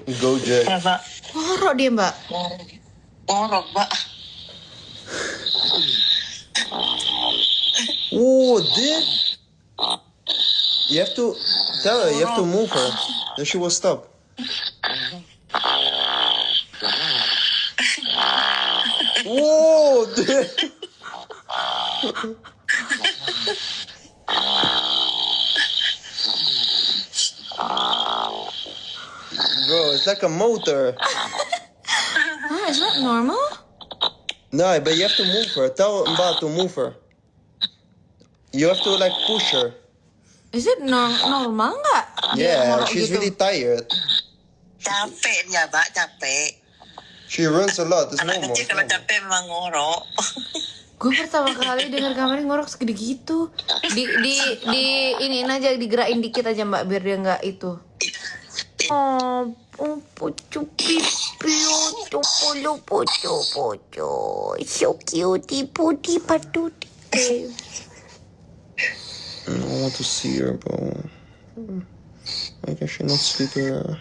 Gojek. Ya, Mbak. Ngorok dia, Mbak. Ngorok, Mbak. Oh, dude. You have to tell her, you have to move her. Then she will stop. Whoa, dude. Bro, it's like a motor. Ah, is that normal? No, but you have to move her. Tell Mba to move her. You have to like push her. Is it normal nggak? Dia Yeah, ngorok she's gitu? really tired. Capek dia, Mbak. Capek. She runs a lot. It's Anak normal. kecil kalau capek memang ngorok. Gue pertama kali dengar kamarnya ngorok segede gitu. Iniin aja, digerakin dikit aja, Mbak, biar dia nggak itu. Oh, pucu pipi, pucu pucu. So cute, putih patut. I want to see her, bro. I guess she's not sleeping.